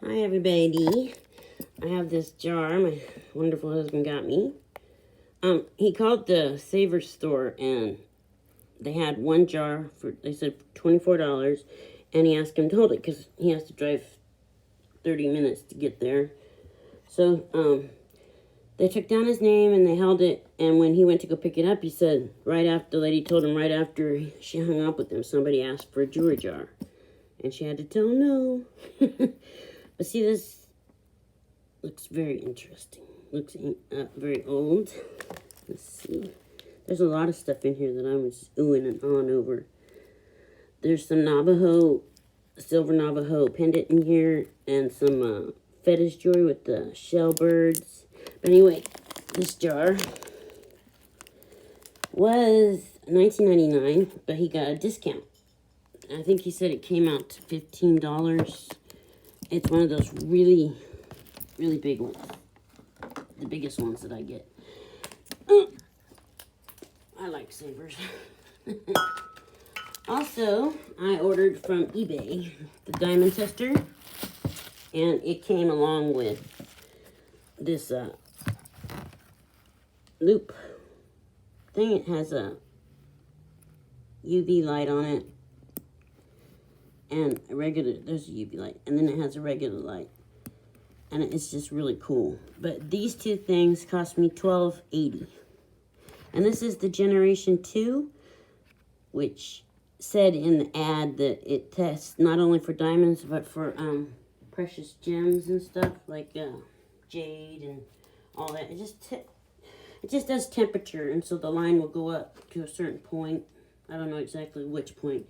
Hi everybody. I have this jar my wonderful husband got me. He called the Savor store and they had one jar for, they said $24, and he asked him to hold it because he has to drive 30 minutes to get there. So they took down his name and they held it, and when he went to go pick it up, he said the lady told him right after she hung up with him, somebody asked for a jewelry jar. And she had to tell him no. But see, this looks very interesting. Looks very old. Let's see. There's a lot of stuff in here that I was oohing and on over. There's some silver Navajo pendant in here, and some fetish jewelry with the shell birds. But anyway, this jar was $19.99, but he got a discount. I think he said it came out to $15. It's one of those really, really big ones. The biggest ones that I get. I like Savers. Also, I ordered from eBay the diamond tester, and it came along with this loop thing. It has a UV light on it, and there's a UV light, and then it has a regular light, and it's just really cool. But these two things cost me $12.80, and this is the Generation 2, which said in the ad that it tests not only for diamonds but for precious gems and stuff like jade and all that. It just does temperature, and so the line will go up to a certain point. I don't know exactly which point,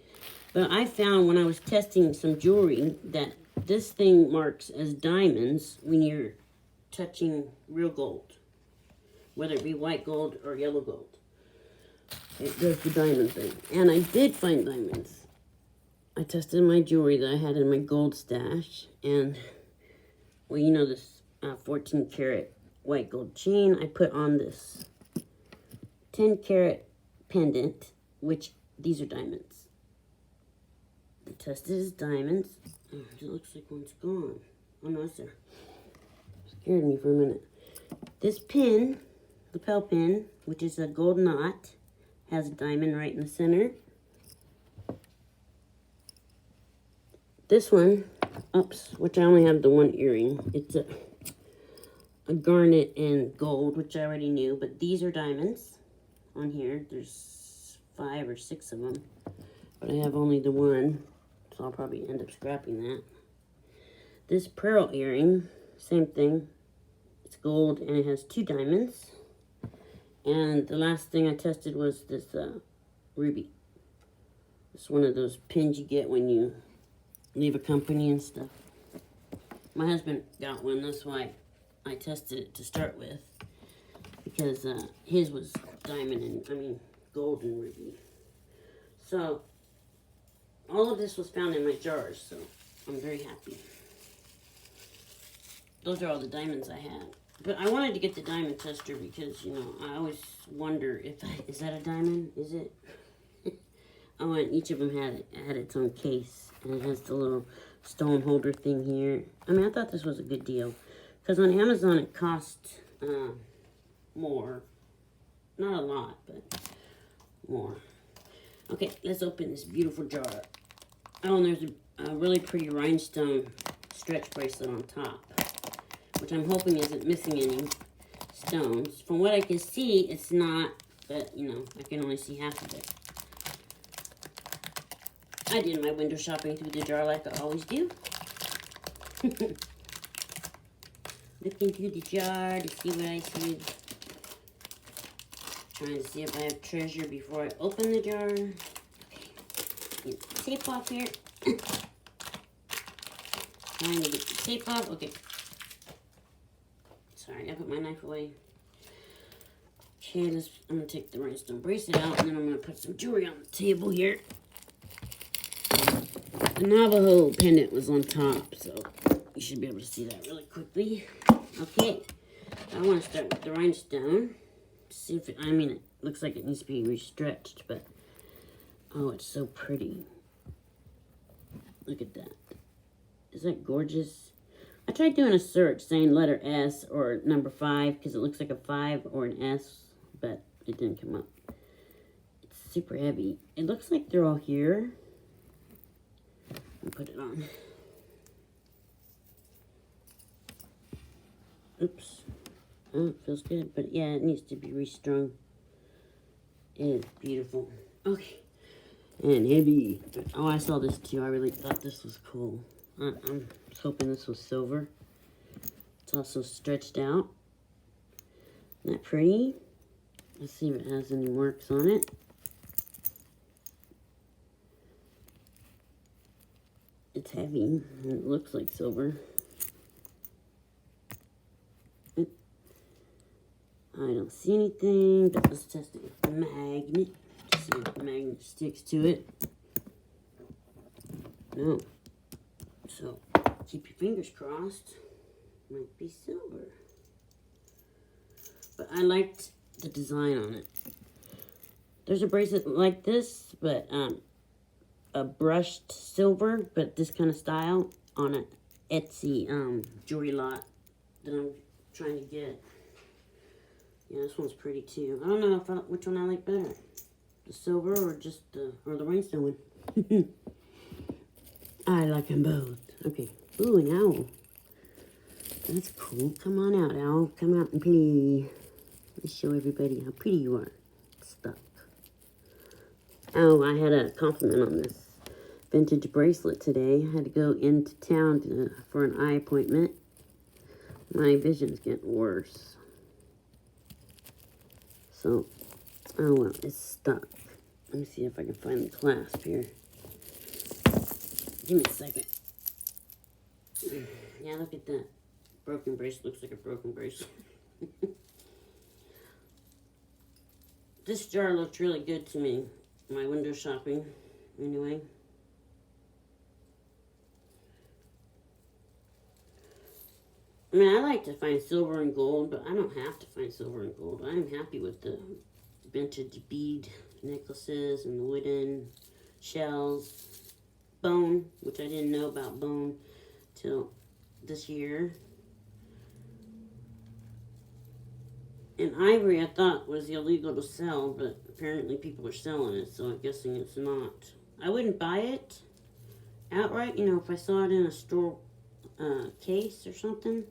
but I found when I was testing some jewelry that this thing marks as diamonds when you're touching real gold, whether it be white gold or yellow gold. It does the diamond thing. And I did find diamonds. I tested my jewelry that I had in my gold stash, and well, you know, this 14 karat white gold chain, I put on this 10 karat pendant, which these are diamonds. I tested as diamonds. Oh, it looks like one's gone. Oh no, it's there. Scared me for a minute. This pin, lapel pin, which is a gold knot, has a diamond right in the center. This one, which I only have the one earring. It's a garnet and gold, which I already knew, but these are diamonds on here. There's 5 or 6 of them, but I have only the one, so I'll probably end up scrapping that. This pearl earring, same thing. It's gold and it has 2 diamonds. And the last thing I tested was this ruby. It's one of those pins you get when you leave a company and stuff. My husband got one. That's why I tested it to start with, because his was gold and ruby. So all of this was found in my jars, so I'm very happy. Those are all the diamonds I had. But I wanted to get the diamond tester because, you know, I always wonder is that a diamond? Is it? Oh, and each of them had its own case, and it has the little stone holder thing here. I mean, I thought this was a good deal, because on Amazon it cost more. Not a lot, but more. Okay, let's open this beautiful jar. Oh, and there's a really pretty rhinestone stretch bracelet on top, which I'm hoping isn't missing any stones. From what I can see, it's not, but, you know, I can only see half of it. I did my window shopping through the jar like I always do. Looking through the jar to see what I see. Trying to see if I have treasure before I open the jar. Okay, get the tape off here. Trying to get the tape off. Okay. Sorry, I put my knife away. Okay, I'm going to take the rhinestone bracelet out, and then I'm going to put some jewelry on the table here. The Navajo pendant was on top, so you should be able to see that really quickly. Okay, I want to start with the rhinestone. See if it looks like it needs to be restretched, but oh, it's so pretty. Look at that. Is that gorgeous? tried doing a search saying letter S or number 5 because it looks like a 5 or an S, but it didn't come up. It's super heavy. It looks like they're all here. I'll put it on. Oops. Oh, it feels good, but yeah, it needs to be restrung. It is beautiful. Okay. And heavy. Oh, I saw this too. I really thought this was cool. I was hoping this was silver. It's also stretched out. Isn't that pretty? Let's see if it has any marks on it. It's heavy, and it looks like silver. I don't see anything, but let's test it with the magnet. See if the magnet sticks to it. No. So, keep your fingers crossed. Might be silver. But I liked the design on it. There's a bracelet like this, but a brushed silver, but this kind of style on an Etsy jewelry lot that I'm trying to get. Yeah, this one's pretty too. I don't know which one I like better, the silver or just the rhinestone one. I like them both. Okay. Ooh, an owl. That's cool. Come on out, owl. Come out and play. Let's show everybody how pretty you are. Stuck. Oh, I had a compliment on this vintage bracelet today. I had to go into town for an eye appointment. My vision's getting worse. So, oh well, it's stuck. Let me see if I can find the clasp here. Give me a second. Yeah, look at that. Broken bracelet. Looks like a broken bracelet. This jar looked really good to me. My window shopping, anyway. I mean, I like to find silver and gold, but I don't have to find silver and gold. I'm happy with the vintage bead necklaces and the wooden shells. Bone, which I didn't know about bone till this year. And ivory I thought was illegal to sell, but apparently people are selling it, so I'm guessing it's not. I wouldn't buy it outright. You know, if I saw it in a store case or something,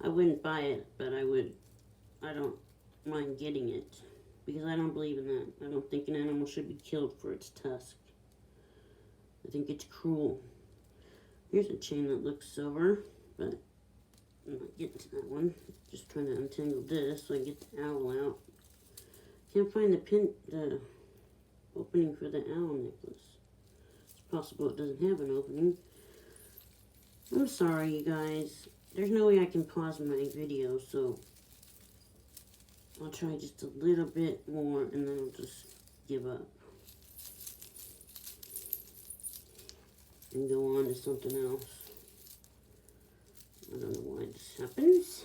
I wouldn't buy it, but I don't mind getting it, because I don't believe in that. I don't think an animal should be killed for its tusk. I think it's cruel. Here's a chain that looks silver, but I'm not getting to that one. Just trying to untangle this so I can get the owl out. Can't find the opening for the owl necklace. It's possible it doesn't have an opening. I'm sorry, you guys. There's no way I can pause my video, so I'll try just a little bit more and then I'll just give up and go on to something else. I don't know why this happens,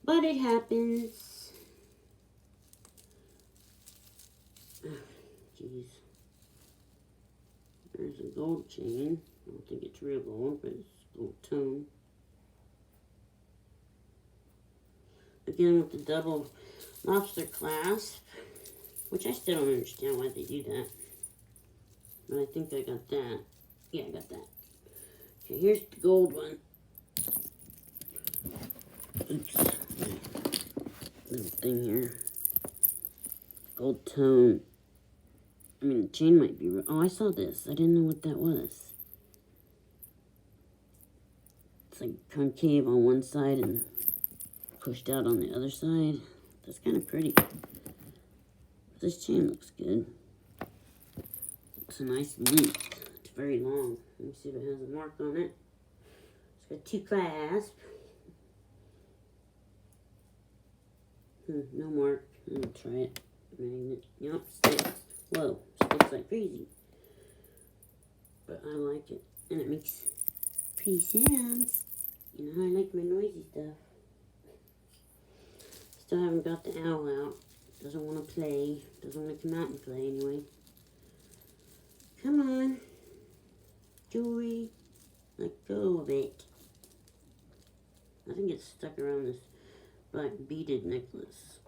but it happens. Jeez. There's a gold chain. I don't think it's real gold, but it's gold tone. Again with the double lobster clasp, which I still don't understand why they do that. But I think I got that. Yeah, I got that. Okay, here's the gold one. Oops. Little thing here. Gold tone. I mean, the chain might be... Oh, I saw this. I didn't know what that was. It's like concave on one side and pushed out on the other side. That's kind of pretty. This chain looks good. It's a nice length. It's very long. Let me see if it has a mark on it. It's got 2 clasps. No mark. I'm gonna try it. Magnet. Yep, sticks. Whoa, sticks like crazy. But I like it. And it makes pretty sounds. You know, I like my noisy stuff. Still haven't got the owl out. Doesn't want to play. Doesn't want to come out and play anyway. Come on. Joy. Let go of it. I think it's stuck around this black beaded necklace.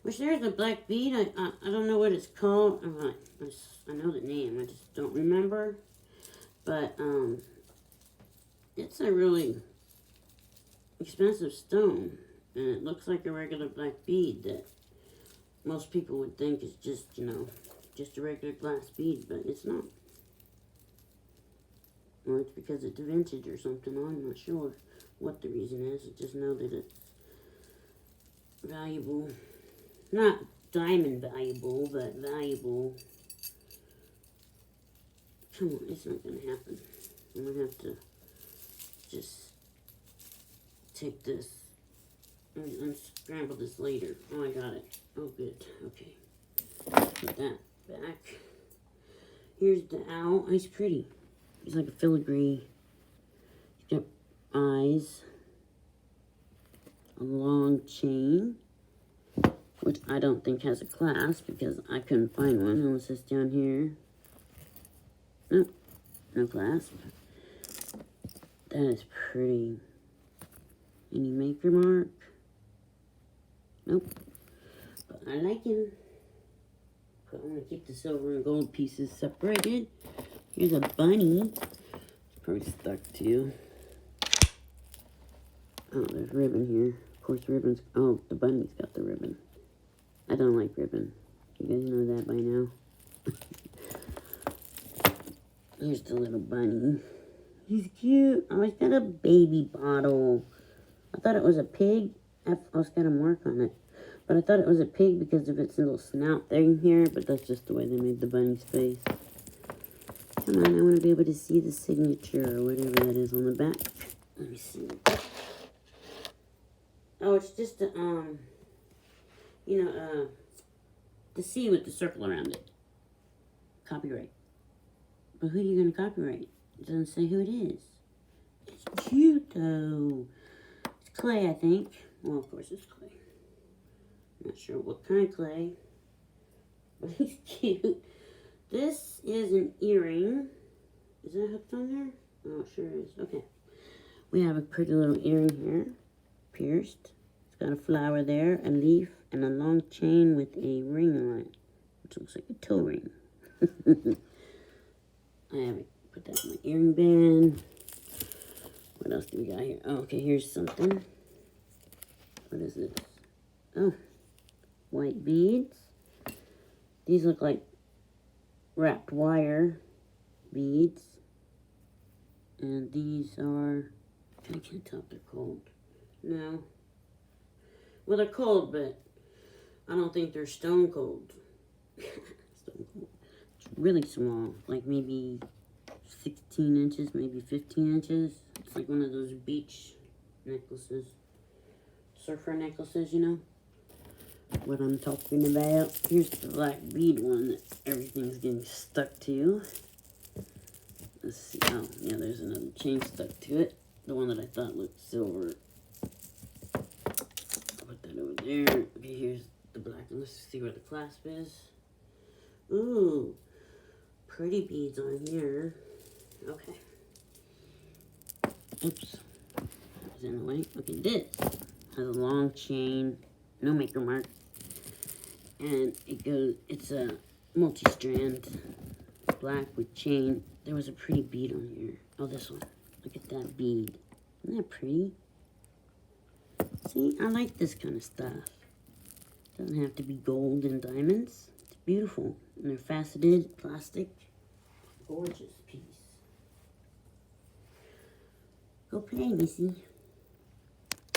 Which there's a black bead. I don't know what it's called. I know the name. I just don't remember. But it's a really expensive stone, and it looks like a regular black bead that most people would think is just, you know, just a regular glass bead, but it's not. Or it's because it's vintage or something. I'm not sure what the reason is. I just know that it's valuable. Not diamond valuable, but valuable. Come on, it's not going to happen. I'm going to have to just take this and unscramble this later. Oh, I got it. Oh, good. Okay. Put that back. Here's the owl. He's pretty. He's like a filigree. He's got eyes. A long chain, which I don't think has a clasp because I couldn't find one unless it's down here. Nope, no clasp. That is pretty. Any maker mark? Nope. But I like him. But I'm going to keep the silver and gold pieces separated. Here's a bunny. It's probably stuck too. Oh, there's ribbon here. Of course, ribbon's... Oh, the bunny's got the ribbon. I don't like ribbon. You guys know that by now. Here's the little bunny. He's cute. Oh, he's got a baby bottle. I thought it was a pig. Oh, it's got a mark on it. But I thought it was a pig because of its little snout thing here. But that's just the way they made the bunny's face. Come on, I want to be able to see the signature or whatever that is on the back. Let me see. Oh, it's just a, you know, the C with the circle around it. Copyright. But who are you going to copyright? It doesn't say who it is. It's cute, though. It's clay, I think. Well, of course it's clay. I'm not sure what kind of clay. But he's cute. This is an earring. Is that hooked on there? Oh, it sure is. Okay. We have a pretty little earring here. Pierced. It's got a flower there, a leaf, and a long chain with a ring on it, which looks like a toe ring. I haven't put that in my earring band. What else do we got here? Oh, okay, here's something. What is this? Oh, white beads. These look like wrapped wire beads. And these are, I can't tell if they're cold. No. Well, they're cold, but I don't think they're stone cold. Stone cold. It's really small, like maybe 16 inches, maybe 15 inches. It's like one of those beach necklaces. Surfer necklaces, you know? What I'm talking about. Here's the black bead one that everything's getting stuck to. Let's see. Oh, yeah, there's another chain stuck to it. The one that I thought looked silver. I'll put that over there. Okay, here's the black one. Let's see where the clasp is. Ooh, pretty beads on here. Okay. Oops. That was in the way. Okay, this has a long chain. No maker mark. And it goes, it's a multi-strand. Black with chain. There was a pretty bead on here. Oh, this one. Look at that bead. Isn't that pretty? See, I like this kind of stuff. Doesn't have to be gold and diamonds. It's beautiful. And they're faceted, plastic. Gorgeous piece. Go play, Missy.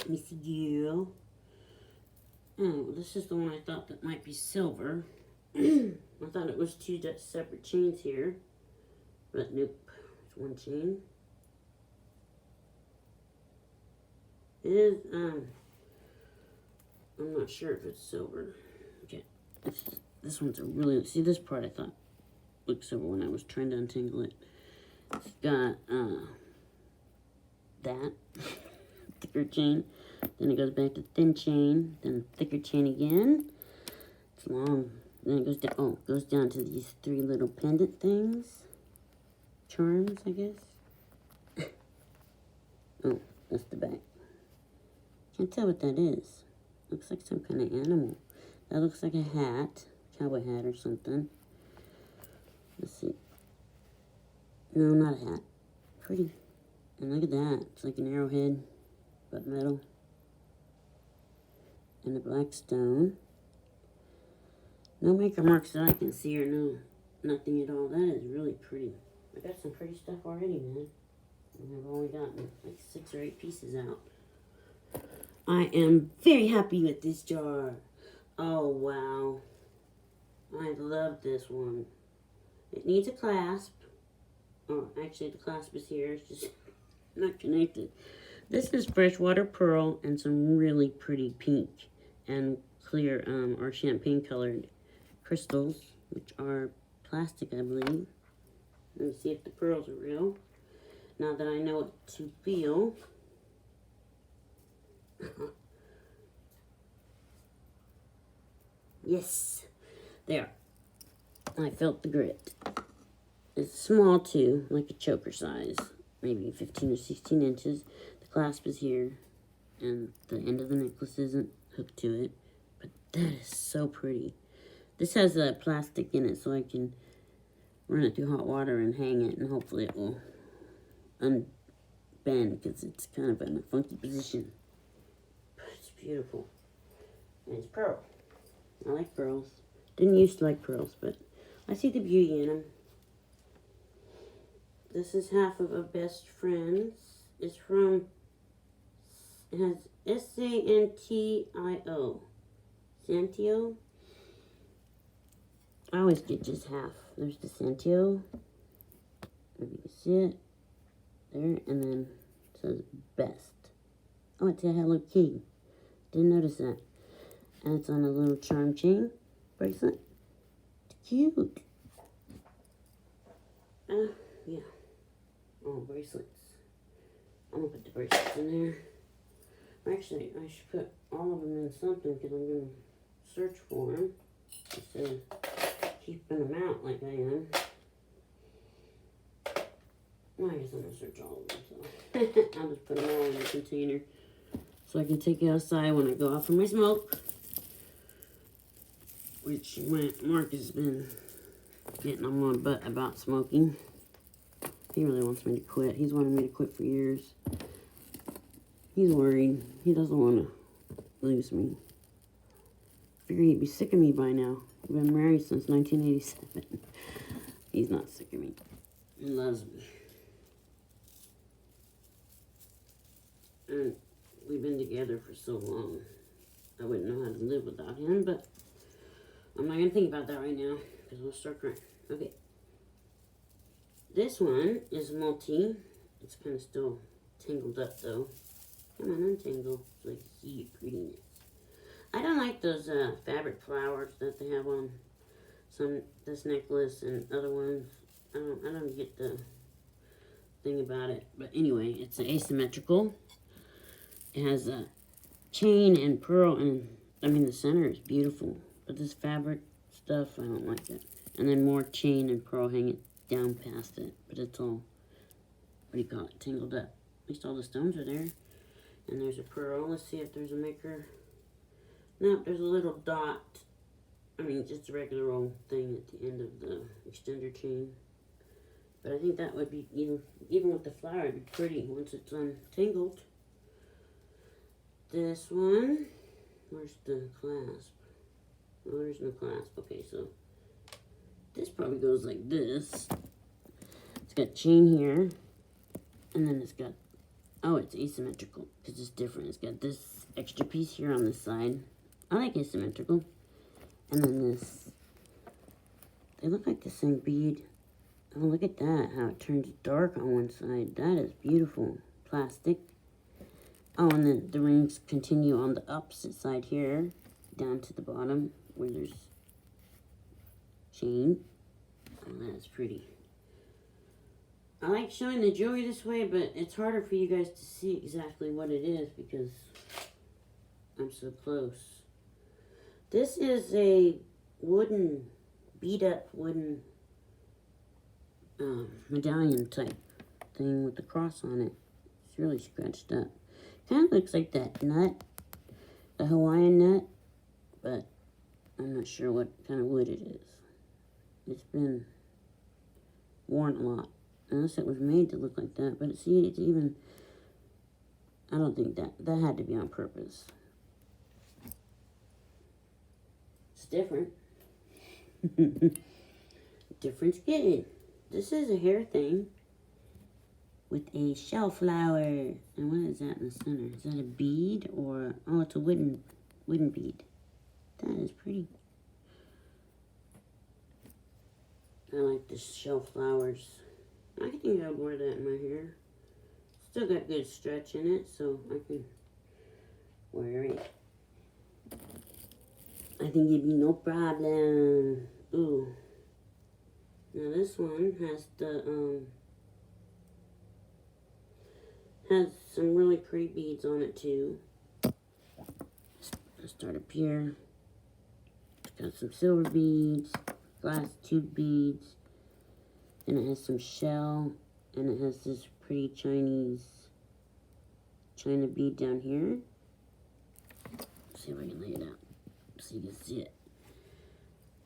Missy girl. Oh, this is the one I thought that might be silver. I thought it was two separate chains here. But nope. It's one chain. It is, I'm not sure if it's silver. Okay. This one's a really, see this part I thought looked silver when I was trying to untangle it. It's got, that. Thicker chain. Then it goes back to thin chain. Then thicker chain again. It's long. Then it goes down, oh, it goes down to these three little pendant things. Charms, I guess. Oh, that's the back. Can't tell what that is. Looks like some kind of animal. That looks like a hat. Cowboy hat or something. Let's see. No, not a hat. Pretty. And look at that. It's like an arrowhead, but metal. And a black stone. No maker marks that I can see or no. Nothing at all. That is really pretty. I got some pretty stuff already, man. And I've only gotten like 6 or 8 pieces out. I am very happy with this jar. Oh, wow. I love this one. It needs a clasp. Oh, actually, the clasp is here. It's just not connected. This is freshwater pearl and some really pretty pink and clear or champagne colored crystals, which are plastic, I believe. Let me see if the pearls are real. Now that I know what to feel. Yes, there. I felt the grit. It's small too, like a choker size, maybe 15 or 16 inches. The clasp is here, and the end of the necklace isn't hooked to it. But that is so pretty. This has a plastic in it, so I can run it through hot water and hang it, and hopefully it will unbend because it's kind of in a funky position. But it's beautiful. And it's pearl. I like pearls. Didn't used to like pearls, but I see the beauty in them. This is half of a best friends. It's from, it has S-A-N-T-I-O. Santio. I always get just half. There's the Santio. If you can see it. There. And then it says best. Oh, it's a Hello Kitty. Didn't notice that. And it's on a little charm chain bracelet. It's cute. Yeah. Oh, bracelets. I'm going to put the bracelets in there. Actually, I should put all of them in something because I'm going to search for them instead of keeping them out like I am. Well, I guess I'm going to search all of them. So I'll just put them all in the container so I can take it outside when I go out for my smoke. Which Mark has been getting on my butt about smoking. He really wants me to quit. He's wanted me to quit for years. He's worried. He doesn't want to lose me. Figured he'd be sick of me by now. We've been married since 1987. He's not sick of me. He loves me. And we've been together for so long. I wouldn't know how to live without him, but I'm not going to think about that right now because we'll start crying. Okay. This one is multi. It's kind of still tangled up though. Come on, untangle so I can see your prettiness. I don't like those fabric flowers that they have on this necklace and other ones. I don't get the thing about it. But anyway, it's asymmetrical. It has a chain and pearl, and I mean the center is beautiful. But this fabric stuff, I don't like it. And then more chain and pearl hanging down past it. But it's all, what do you call it, tangled up. At least all the stones are there. And there's a pearl. Let's see if there's a maker. No, there's a little dot. I mean, just a regular old thing at the end of the extender chain. But I think that would be, even with the flower, it'd be pretty once it's untangled. This one, where's the clasp? Oh, there's no clasp. Okay, so this probably goes like this. It's got chain here, and then it's got, oh, it's asymmetrical because it's different. It's got this extra piece here on this side. I like asymmetrical. And then this, they look like the same bead. Oh, look at that, how it turns dark on one side. That is beautiful. Plastic. Oh, and then the rings continue on the opposite side here, down to the bottom, where there's chain. Oh, that's pretty. I like showing the jewelry this way, but it's harder for you guys to see exactly what it is because I'm so close. This is a wooden, beat-up wooden medallion type thing with the cross on it. It's really scratched up. Kind of looks like that nut, the Hawaiian nut, but I'm not sure what kind of wood it is. It's been worn a lot. Unless it was made to look like that. But see, it's even... I don't think that had to be on purpose. It's different. Different skin. This is a hair thing with a shell flower. And what is that in the center? Is that a bead or... Oh, it's a wooden bead. That is pretty. I like the shell flowers. I think I would wear that in my hair. Still got good stretch in it, so I can wear it. I think it'd be no problem. Ooh. Now this one has the, has some really pretty beads on it too. Let's start up here. It's got some silver beads, glass tube beads. And it has some shell, and it has this pretty Chinese China bead down here. Let's see if I can lay it out so you can see it.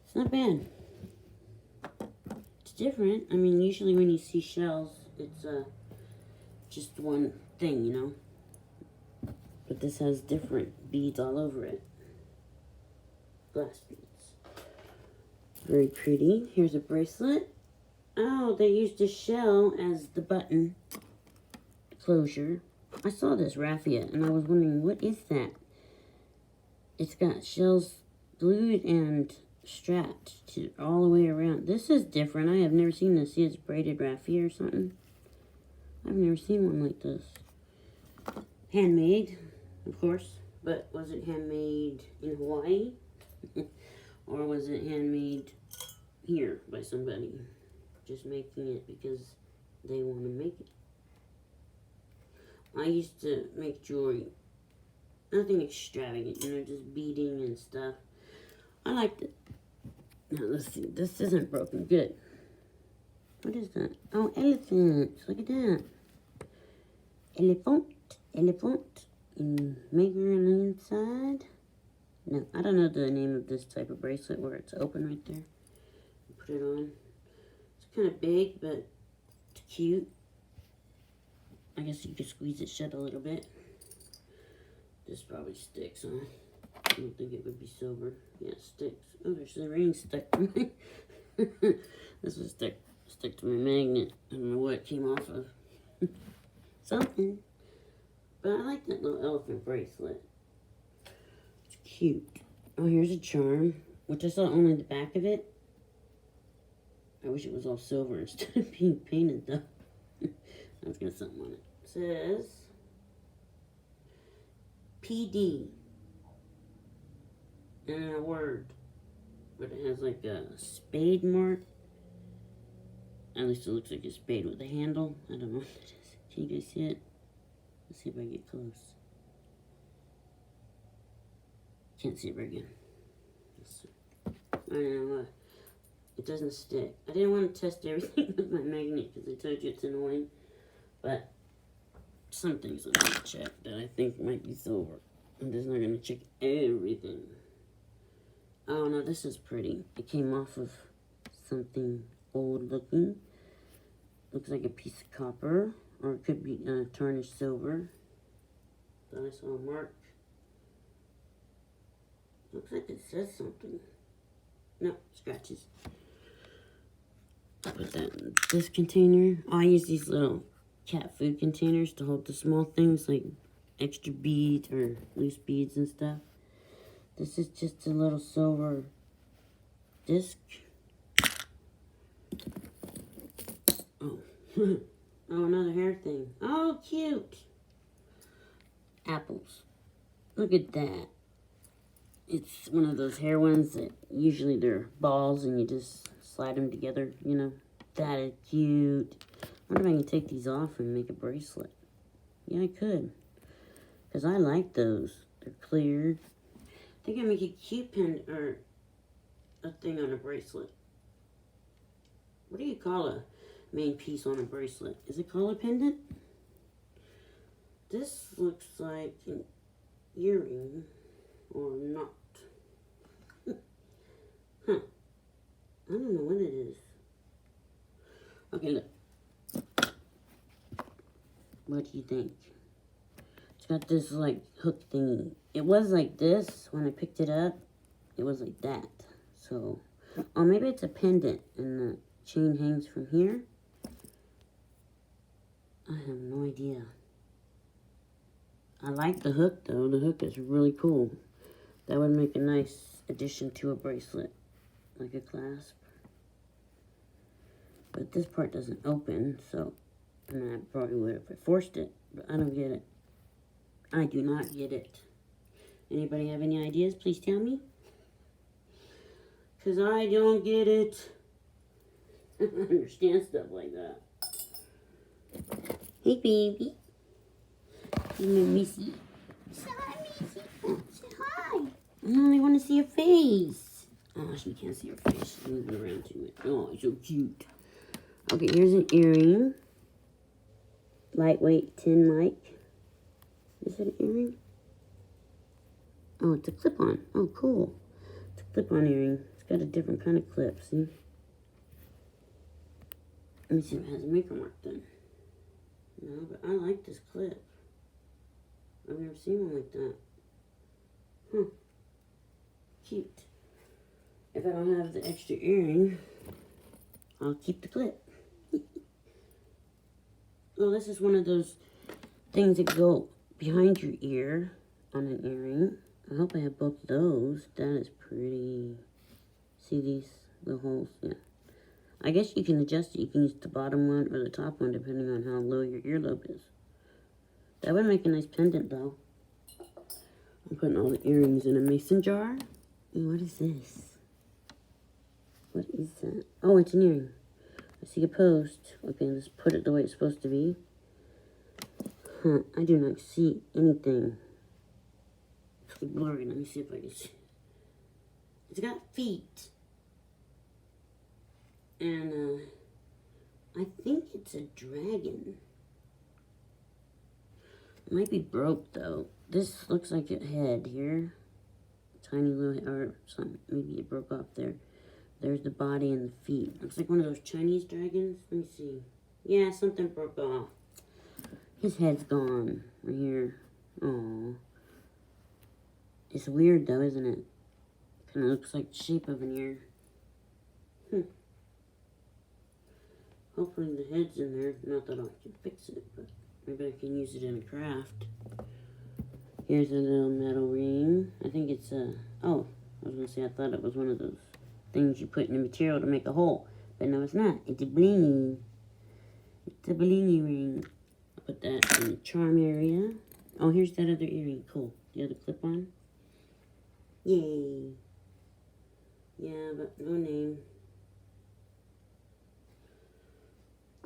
It's not bad. It's different. I mean, usually when you see shells, it's just one thing, you know. But this has different beads all over it. Glass beads. Very pretty. Here's a bracelet. Oh, they used a shell as the button closure. I saw this raffia and I was wondering, what is that? It's got shells glued and strapped to all the way around. This is different. I have never seen this. See, it's braided raffia or something. I've never seen one like this. Handmade, of course. But was it handmade in Hawaii? Or was it handmade here by somebody? Just making it because they want to make it. I used to make jewelry. Nothing extravagant, you know, just beading and stuff. I liked it. Now, let's see. This isn't broken. Good. What is that? Oh, elephants. Look at that. Elephant. Elephant. And maker on the inside. No, I don't know the name of this type of bracelet where it's open right there. Put it on. Kind of big, but it's cute. I guess you could squeeze it shut a little bit. This probably sticks, huh? I don't think it would be silver. Yeah, it sticks. Oh, there's the ring stuck to my... This was stuck to my magnet. I don't know what it came off of. Something. But I like that little elephant bracelet. It's cute. Oh, here's a charm, which I saw only the back of it. I wish it was all silver instead of being painted, though. That's got something on it. It says PD. And a word. But it has like a spade mark. At least it looks like a spade with a handle. I don't know what it is. Can you guys see it? Let's see if I get close. Can't see it very good. I don't know. It doesn't stick. I didn't want to test everything with my magnet because I told you it's annoying. But some things I'm going to check that I think might be silver. I'm just not going to check everything. Oh no, this is pretty. It came off of something old looking. Looks like a piece of copper. Or it could be tarnished silver. Thought I saw a mark. Looks like it says something. No, scratches. Put that in this container. I use these little cat food containers to hold the small things like extra beads or loose beads and stuff. This is just a little silver disc. Oh. Oh, another hair thing. Oh, cute. Apples. Look at that. It's one of those hair ones that usually they're balls and you just slide them together, you know. That is cute. I wonder if I can take these off and make a bracelet. Yeah, I could. Because I like those. They're clear. I think I make a cute pin or a thing on a bracelet. What do you call a main piece on a bracelet? Is it called a pendant? This looks like an earring or not. Huh. I don't know what it is. Okay, look. What do you think? It's got this like hook thingy. It was like this when I picked it up. It was like that. So, or maybe it's a pendant and the chain hangs from here. I have no idea. I like the hook though. The hook is really cool. That would make a nice addition to a bracelet, like a clasp. But this part doesn't open, so I mean, I probably would if I forced it, but I don't get it. I do not get it. Anybody have any ideas? Please tell me. Because I don't get it. I don't understand stuff like that. Hey, baby. You know, Missy. Say hi, Missy. Say hi. I only want to see your face. Oh, she can't see her face. She's moving around too much. Oh, it's so cute. Okay, here's an earring. Lightweight, tin-like. Is it an earring? Oh, it's a clip-on. Oh, cool. It's a clip-on earring. It's got a different kind of clip, see? Let me see if it has a maker mark then. No, but I like this clip. I've never seen one like that. Huh. Cute. If I don't have the extra earring, I'll keep the clip. Well, this is one of those things that go behind your ear on an earring. I hope I have both of those. That is pretty. See these little holes? Yeah. I guess you can adjust it. You can use the bottom one or the top one depending on how low your earlobe is. That would make a nice pendant though. I'm putting all the earrings in a mason jar. And what is this? What is that? Oh, it's an earring. I see a post. Okay, let's put it the way it's supposed to be. Huh, I do not see anything. It's blurry. Let me see if I can see. It's got feet. And, I think it's a dragon. It might be broke, though. This looks like a head here. Tiny little, or something. Maybe it broke off there. There's the body and the feet. Looks like one of those Chinese dragons. Let me see. Yeah, something broke off. His head's gone. Right here. Oh. It's weird, though, isn't it? Kind of looks like the shape of an ear. Hopefully the head's in there. Not that I can fix it, but maybe I can use it in a craft. Here's a little metal ring. I think it's a... Oh, I was going to say I thought it was one of those things you put in the material to make a hole. But no, it's not. It's a blingy. It's a blingy ring. I'll put that in the charm area. Oh, here's that other earring. Cool. The other clip-on. Yay. Yeah, but no name.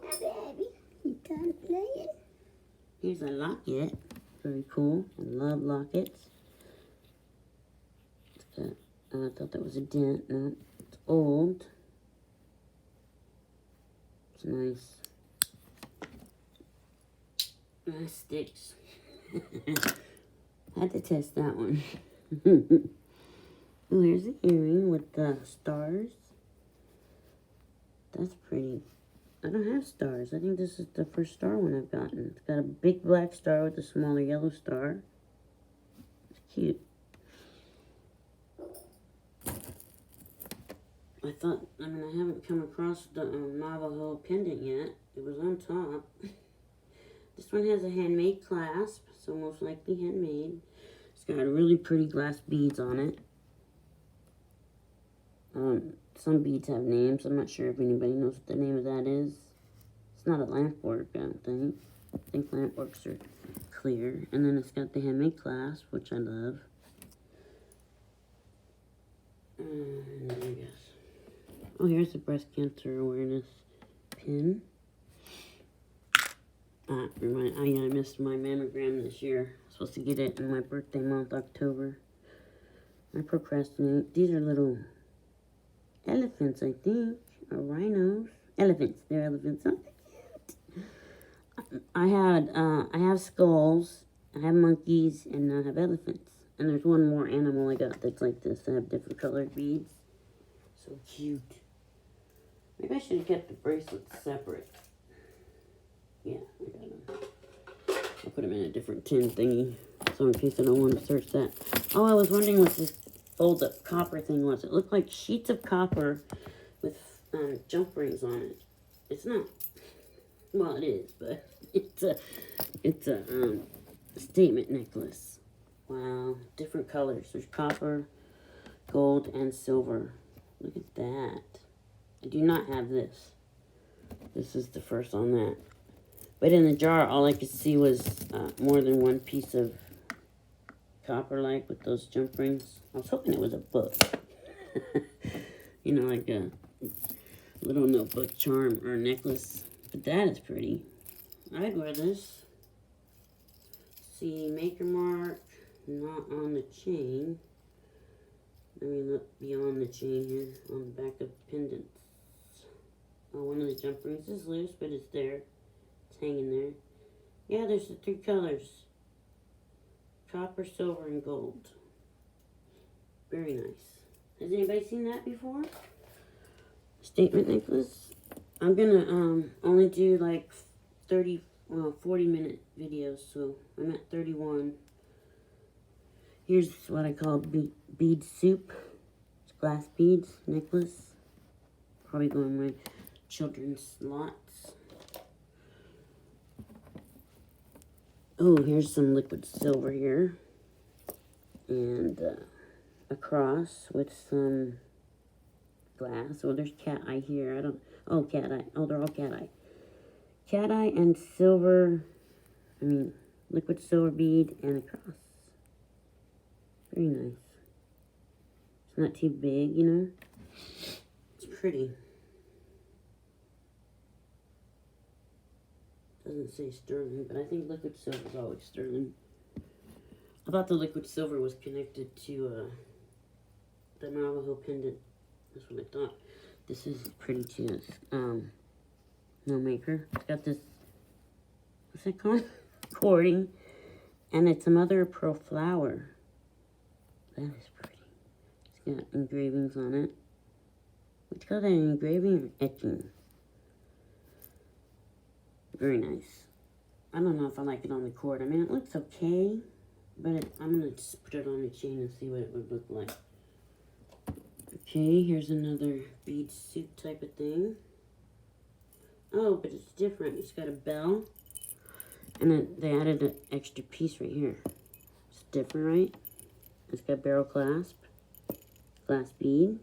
Hi, baby. You done playing? Here's a locket. Very cool. I love lockets. It's got, I thought that was a dent. No, it's old. It's nice. That sticks. Had to test that one. Oh, here's an earring with the stars. That's pretty. I don't have stars. I think this is the first star one I've gotten. It's got a big black star with a smaller yellow star. It's cute. I haven't come across the Navajo pendant yet. It was on top. This one has a handmade clasp, so most likely handmade. It's got really pretty glass beads on it. Some beads have names. I'm not sure if anybody knows what the name of that is. It's not a lamp work, I don't think. I think lamp works are clear. And then it's got the handmade clasp, which I love. And I guess. Oh, here's the breast cancer awareness pin. I missed my mammogram this year. I was supposed to get it in my birthday month, October. I procrastinate. These are little elephants, I think, or rhinos. Elephants. They're elephants. Aren't they cute? I have skulls, I have monkeys, and I have elephants. And there's one more animal I got that's like this. I have different colored beads. So cute. Maybe I should have kept the bracelets separate. Yeah, I got them. I'll put them in a different tin thingy. So in case I don't want to search that. Oh, I was wondering what this fold up copper thing was. It looked like sheets of copper with jump rings on it. It's not. Well, it is, but it's a statement necklace. Wow, different colors. There's copper, gold, and silver. Look at that. I do not have this. This is the first on that. But in the jar, all I could see was more than one piece of copper, like with those jump rings. I was hoping it was a book. You know, like a little notebook charm or necklace. But that is pretty. I'd wear this. See, maker mark, not on the chain. Let me look beyond the chain here, on the back of pendants. Oh, one of the jump rings is loose, but it's there. It's hanging there. Yeah, there's the 3 colors. Copper, silver, and gold. Very nice. Has anybody seen that before? Statement necklace. I'm gonna only do like 40-minute videos, so I'm at 31. Here's what I call bead soup. It's glass beads, necklace. Probably go in my children's lots. Oh, here's some liquid silver here. And a cross with some glass. Oh, there's cat eye here. Oh, cat eye. Oh, they're all cat eye. Cat eye and silver, liquid silver bead and a cross. Very nice. It's not too big, you know. It's pretty. Doesn't say sterling, but I think liquid silver is always sterling. I thought the liquid silver was connected to the Navajo pendant. That's what I thought. This is pretty too. No maker. It's got this, what's it called? Cording. And it's a mother of pearl flower. That is pretty. It's got engravings on it. What's called an engraving or etching? Very nice. I don't know if I like it on the cord. I mean, it looks okay, but I'm going to just put it on the chain and see what it would look like. Okay, here's another bead suit type of thing. Oh, but it's different. It's got a bell, and then they added an extra piece right here. It's different, right? It's got barrel clasp, glass bead.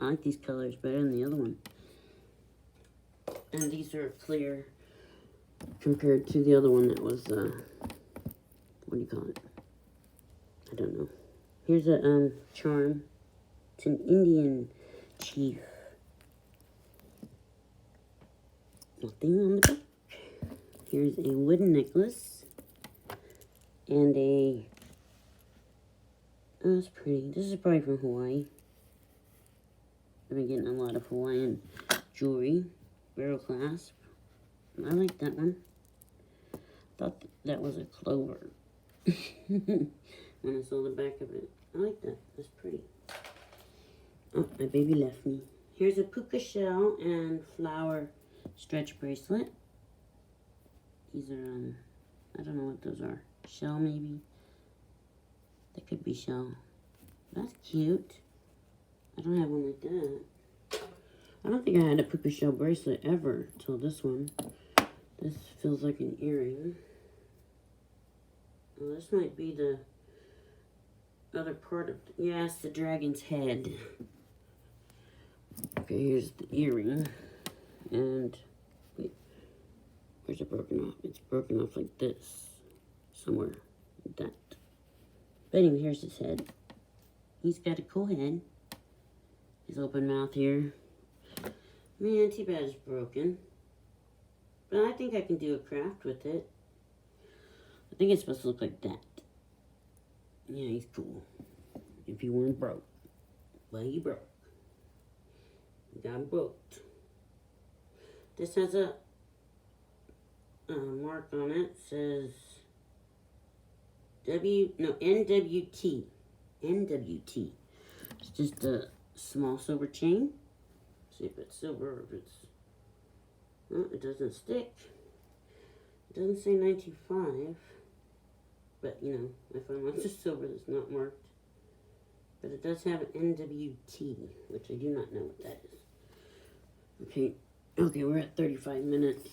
I like these colors better than the other one. And these are clear compared to the other one that was, what do you call it? I don't know. Here's a charm. It's an Indian chief. Nothing on the back. Here's a wooden necklace. And a, oh, that's pretty. This is probably from Hawaii. I've been getting a lot of Hawaiian jewelry. Barrel clasp. I like that one. Thought that was a clover. When I saw the back of it. I like that. That's pretty. Oh, my baby left me. Here's a puka shell and flower stretch bracelet. These are, I don't know what those are. Shell, maybe? That could be shell. That's cute. I don't have one like that. I don't think I had a puka shell bracelet ever till this one. This feels like an earring. Well, this might be the other part of, yes, the dragon's head. Okay, here's the earring. And, wait, where's it broken off? It's broken off like this. Somewhere like that. But anyway, here's his head. He's got a cool head. His open mouth here. Man, too bad it's broken. But I think I can do a craft with it. I think it's supposed to look like that. Yeah, he's cool. If he weren't broke. Well, he broke. He got broke. This has a mark on it. Says NWT. NWT. It's just a small silver chain. See if it's silver or if it's... Oh, it doesn't stick. It doesn't say 95. But, you know, I found lots of silver that's not marked. But it does have an NWT, which I do not know what that is. Okay, we're at 35 minutes.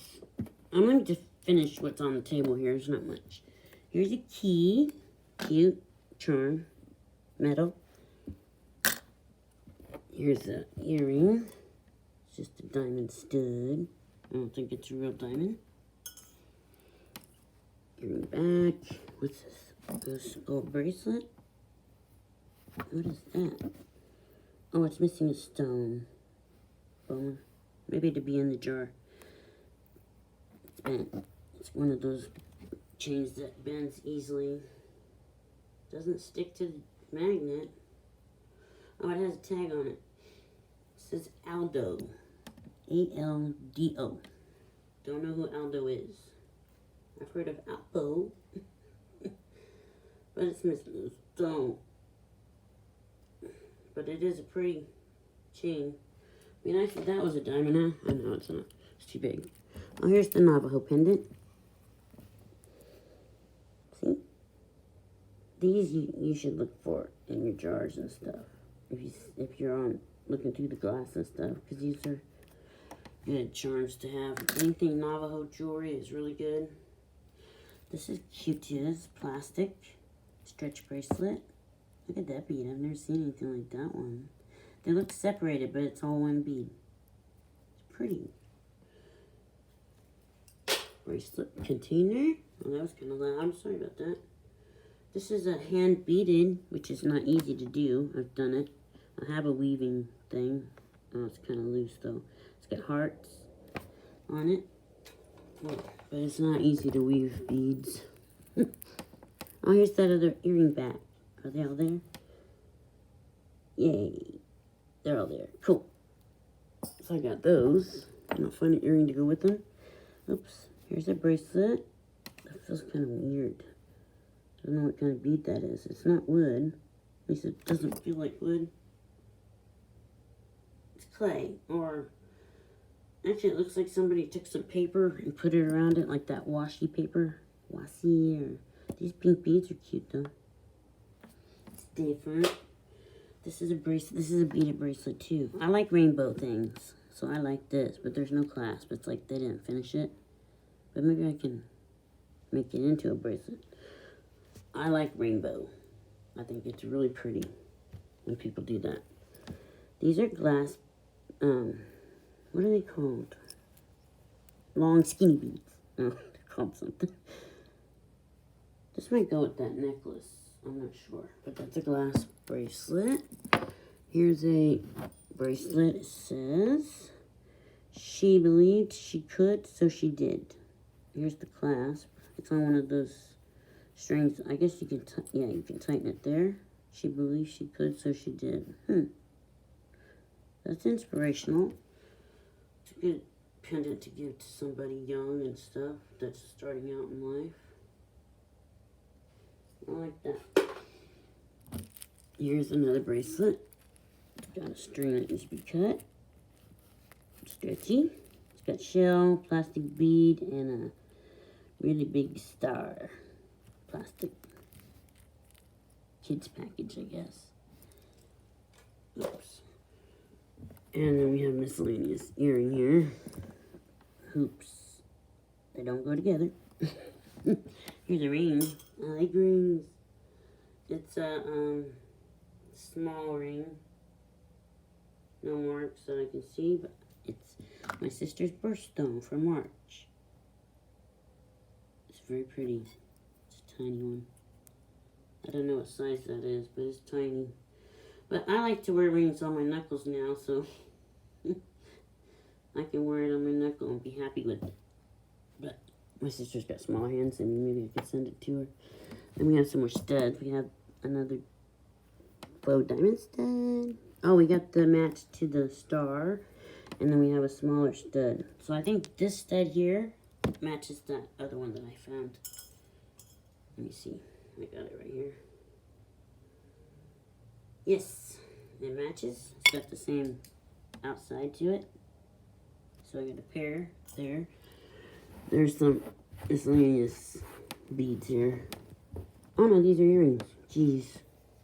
I'm going to finish what's on the table here. There's not much. Here's a key. Cute. Charm. Metal. Here's an earring. It's just a diamond stud. I don't think it's a real diamond. Earring back. What's this? This gold bracelet. What is that? Oh, it's missing a stone. Bummer. Maybe it'd be in the jar. It's bent. It's one of those chains that bends easily. Doesn't stick to the magnet. Oh, it has a tag on it. It says Aldo. A-L-D-O. Don't know who Aldo is. I've heard of Alpo. But it's missing a stone. But it is a pretty chain. I mean, I thought that was a diamond, huh? I know it's not. It's too big. Oh, here's the Navajo pendant. See? These you should look for in your jars and stuff. If you're on looking through the glass and stuff, because these are good charms to have. Anything Navajo jewelry is really good. This is cute too. This is plastic stretch bracelet. Look at that bead. I've never seen anything like that one. They look separated, but it's all one bead. It's pretty. Bracelet container. Oh, that was kind of loud. I'm sorry about that. This is a hand beaded, which is not easy to do. I've done it. I have a weaving thing. Oh, it's kind of loose though. It's got hearts on it. But it's not easy to weave beads. Oh, here's that other earring back. Are they all there? Yay. They're all there. Cool. So I got those. And I'll find an earring to go with them. Oops. Here's a bracelet. That feels kind of weird. I don't know what kind of bead that is. It's not wood. At least it doesn't feel like wood. It's clay. Or, actually it looks like somebody took some paper and put it around it, like that washi paper. Washi, or... These pink beads are cute though. It's different. This is a bracelet. This is a beaded bracelet too. I like rainbow things, so I like this. But there's no clasp. It's like they didn't finish it. But maybe I can make it into a bracelet. I like rainbow. I think it's really pretty when people do that. These are glass. What are they called? Long skinny beads. Oh, they're called something. This might go with that necklace. I'm not sure. But that's a glass bracelet. Here's a bracelet. It says, she believed she could, so she did. Here's the clasp. It's on one of those strings. I guess you can, you can tighten it there. She believed she could, so she did. That's inspirational. It's a good pendant to give to somebody young and stuff that's starting out in life. I like that. Here's another bracelet. It's got a string that needs to be cut. Stretchy. It's got shell, plastic bead, and a really big star. Plastic. Kids package, I guess. Oops. And then we have miscellaneous earring here. Hoops. They don't go together. Here's a ring. I like rings. It's a small ring. No marks that I can see, but it's my sister's birthstone for March. It's very pretty. It's a tiny one. I don't know what size that is, but it's tiny. But I like to wear rings on my knuckles now, so I can wear it on my knuckle and be happy with it. But my sister's got small hands, and maybe I could send it to her. And we have some more studs. We have another faux diamond stud. Oh, we got the match to the star. And then we have a smaller stud. So I think this stud here matches that other one that I found. Let me see. I got it right here. Yes, it matches. It's got the same outside to it. So I got a pair there. There's some miscellaneous beads here. Oh no, these are earrings. Jeez,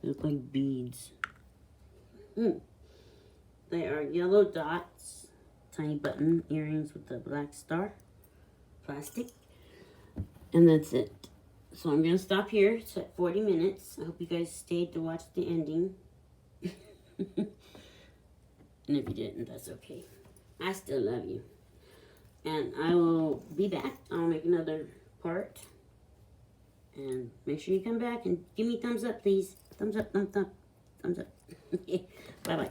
they look like beads. They are yellow dots, tiny button earrings with the black star, plastic, and that's it. So I'm gonna stop here. It's at 40 minutes. I hope you guys stayed to watch the ending. And if you didn't, that's okay. I still love you. And I will be back. I'll make another part. And make sure you come back and give me thumbs up, please. Thumbs up, thumbs up, thumbs up. Bye-bye.